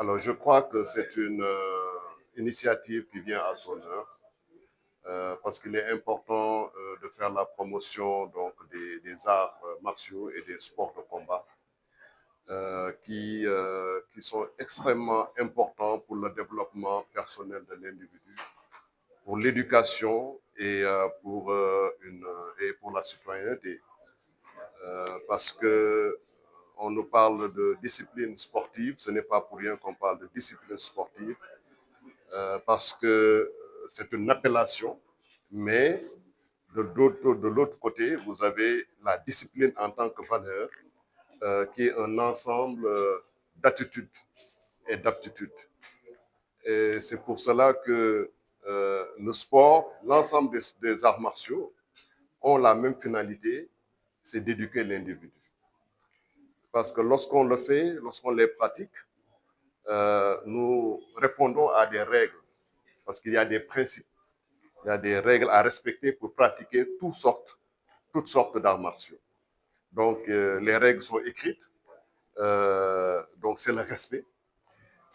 Alors, je crois que c'est une initiative qui vient à son heure parce qu'il est important de faire la promotion donc, des arts martiaux et des sports de combat qui sont extrêmement importants pour le développement personnel de l'individu, pour l'éducation et pour la citoyenneté. Parce que on nous parle de discipline sportive, ce n'est pas pour rien qu'on parle de discipline sportive, parce que c'est une appellation, mais de l'autre côté, vous avez la discipline en tant que valeur, qui est un ensemble d'attitudes et d'aptitudes. Et c'est pour cela que le sport, l'ensemble des arts martiaux ont la même finalité, c'est d'éduquer l'individu. Parce que lorsqu'on le fait, lorsqu'on les pratique, nous répondons à des règles, parce qu'il y a des principes, il y a des règles à respecter pour pratiquer toutes sortes d'arts martiaux. Donc, les règles sont écrites, donc c'est le respect.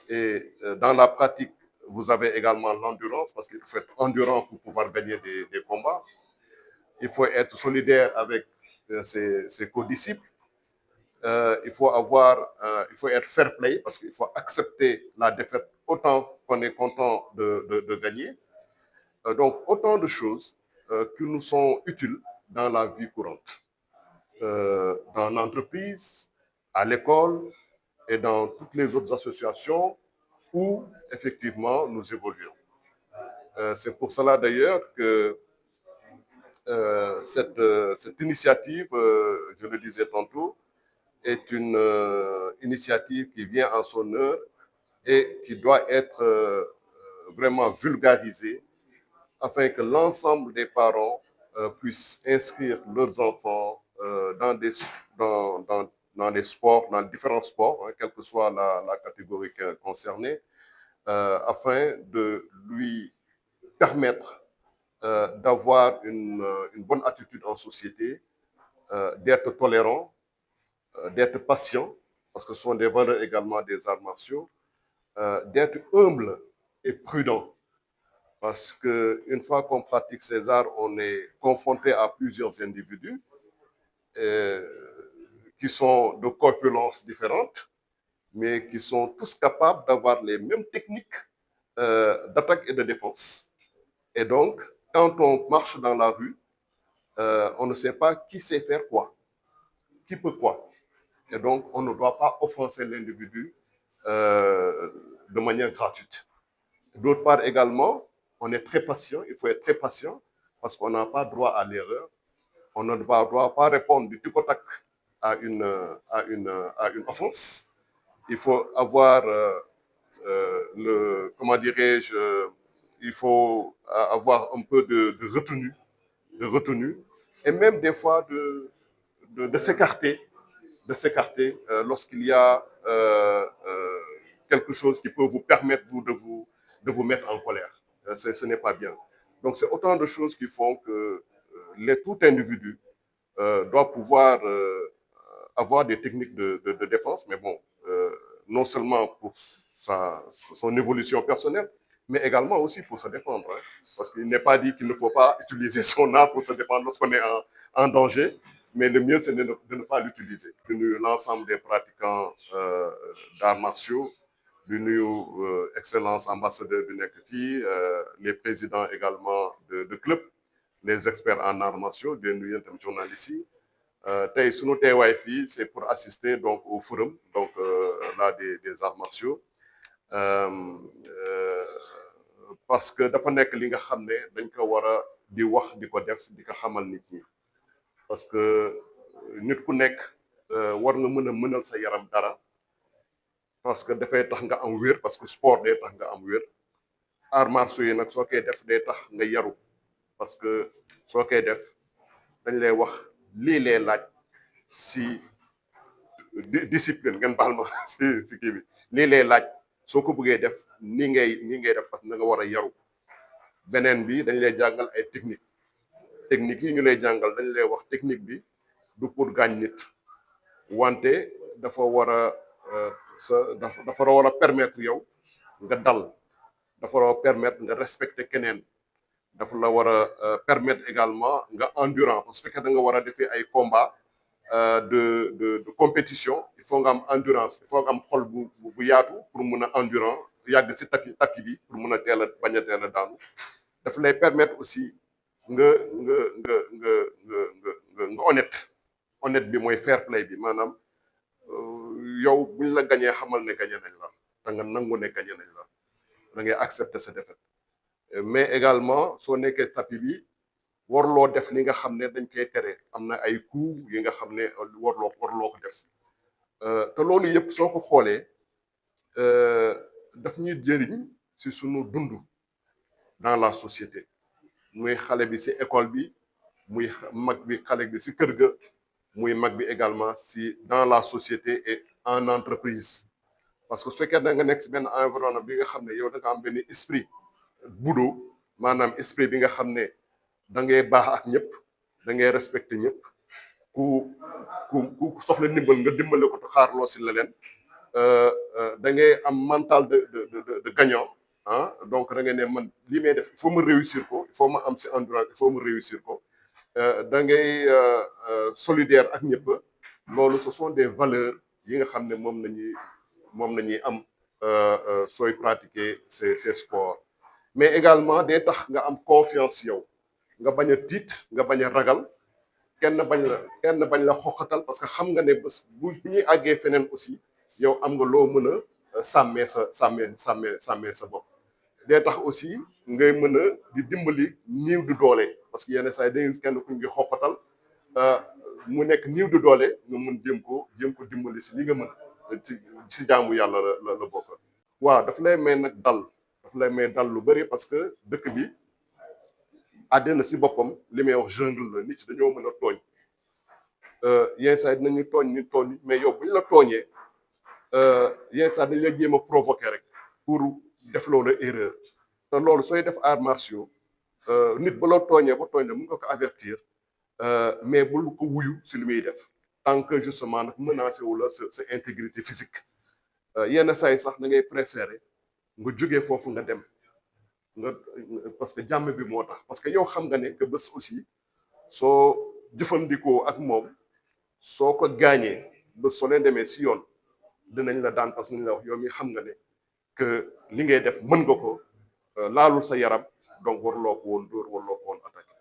Et dans la pratique, vous avez également l'endurance, parce qu'il faut être endurant pour pouvoir gagner des combats. Il faut être solidaire avec ses co-disciples. Il faut être fair play parce qu'il faut accepter la défaite autant qu'on est content de gagner. Donc, autant de choses qui nous sont utiles dans la vie courante, dans l'entreprise, à l'école et dans toutes les autres associations où, effectivement, nous évoluons. C'est pour cela, d'ailleurs, que cette initiative, je le disais tantôt, est une initiative qui vient en son heure et qui doit être vraiment vulgarisée afin que l'ensemble des parents puissent inscrire leurs enfants dans des sports, dans différents sports, hein, quelle que soit la catégorie concernée, afin de lui permettre d'avoir une bonne attitude en société, d'être tolérant, d'être patient, parce que ce sont des valeurs également des arts martiaux, d'être humble et prudent. Parce qu'une fois qu'on pratique ces arts, on est confronté à plusieurs individus qui sont de corpulences différentes, mais qui sont tous capables d'avoir les mêmes techniques d'attaque et de défense. Et donc, quand on marche dans la rue, on ne sait pas qui sait faire quoi, qui peut quoi. Et donc, on ne doit pas offenser l'individu de manière gratuite. D'autre part également, on est très patient, il faut être très patient parce qu'on n'a pas droit à l'erreur. On ne doit pas répondre du tic au tac à une offense. Il faut avoir comment dirais-je, il faut avoir un peu de retenue et même des fois de s'écarter lorsqu'il y a quelque chose qui peut vous permettre de vous mettre en colère. Ce n'est pas bien. Donc, c'est autant de choses qui font que tout individu doit pouvoir avoir des techniques de défense, mais bon, non seulement pour son évolution personnelle, mais également aussi pour se défendre. Hein, parce qu'il n'est pas dit qu'il ne faut pas utiliser son art pour se défendre lorsqu'on est en danger, mais le mieux, c'est de ne pas l'utiliser. L'ensemble des pratiquants d'arts martiaux, du nuyu excellence ambassadeur du NECFI, les présidents également de clubs, les experts en arts martiaux, des nuyu journalistes yi. Tey sunu teewaay fii c'est pour assister donc au forum donc là des arts martiaux parce que dafa nekk li nga xam ne dañ ko war a di wax di ko def di ko xamal nit ñi parce que nit ku nekk war nga mën a mënal sa yaram dara parce que dafay tax nga am wér parce que sport day tax nga am wér arts martiaux yi nag soo koy def day tax nga yaru parce que soo koy def dañ lay wax lii lay laaj si discipline ngeen baal ma si kii bi lii lay laaj soo ko bëggee def nii ngay def parce que na nga war a yaru beneen bi dañ lay jàngal ay techniques yi ñu lay jàngal dañ lay wax technique bi du pour gaañ nit wante dafa war a dafa war a permettre yow nga dal, dafa war a permettre nga respecter keneen, dafa la war a permettre également nga endurant parce que fekkee da nga war a defee ay combat de compétition, il faut nga am endurance, il faut nga am xol bu yaatu pour mun a endurant yàgg si tapis bi pour mun a teel a bañ a teel a daanu. daf lay permettre aussi nga nga nga nga nga honnête bi mooy fair play bi maanaam yow buñ la gañee xamal ne gañe nañ la da nga nangu ne gañe nañ la da ngay accepter sa défaite. mais également soo nekkee tapis bi warloo def li nga xam ne dañ koy tere, am na ay coups yi nga xam ne warloo ko def te loolu yëpp soo ko xoolee daf ñuy jëriñ ci sunu dund dans la société, muy xale bi ci école bi, muy mag bi xale bi ci kër ga, muy mag bi également ci dans la société et en entreprise. parce que su fekkee da nga nekk ci benn environnement bi nga xam ne yow da nga am benn esprit budo, maanaam esprit bi nga xam ne da ngay baax ak ñëpp, da ngay respecter ñëpp, ku soxla ndimbal nga dimbale ko te xaarloo ci leneen, da ngay am mental de gagnant ah. donc da ngay ne man li may def il faut ma réussir ko, il faut ma am ci endurance, il faut ma réussir ko. da ngay solidaire ak ñëpp. loolu ce sont des valeurs yi nga xam ne moom la ñuy am sooy pratiquer ces sports. mais également day tax nga am confiance yow, nga bañ a tiit, nga bañ a ragal, kenn bañ la xoxatal parce que xam nga ne bés bu ñuy àggee feneen aussi yow am nga loo mën a sàmmee sa bopp. day tax aussi ngay mën a di dimbali niiw du doole, parce que yenn saa yi day kenn kuñ ngi xoxatal mu nekk niiw du doole nga mën jéem ko dimbali si li nga mën ci jaamu yàlla la bokk. waaw daf lay may nag dal lu bëri parce que dëkk bi àddina si boppam li may wax jungle la, nit dañoo mën a tooñ. yenn saa yi dinañu tooñ mais yow buñ la tooñee yenn saa dañ la jéem a provoquer rek pour def loolu erreur. te loolu sooy def arts martiaux nit ba la tooñee ba tooñ la mun nga ko avertir, mais bul ko wuyu si li muy def tant que justement nag menacé wu la sa intégrité physique. yenn saa yi sax da ngay préférer nga jógee foofu nga dem parce que jàmm bi moo tax, parce que yow xam nga ne que bés aussi soo jëfandikoo ak moom, soo ko gaañee bés soo leen demee si yoon dinañ la daan, parce que nañ la wax yow mi xam nga ne que li ngay def mën nga ko, laalul sa yaram, donc warloo ko woon dóor, warloo ko woon attaqué.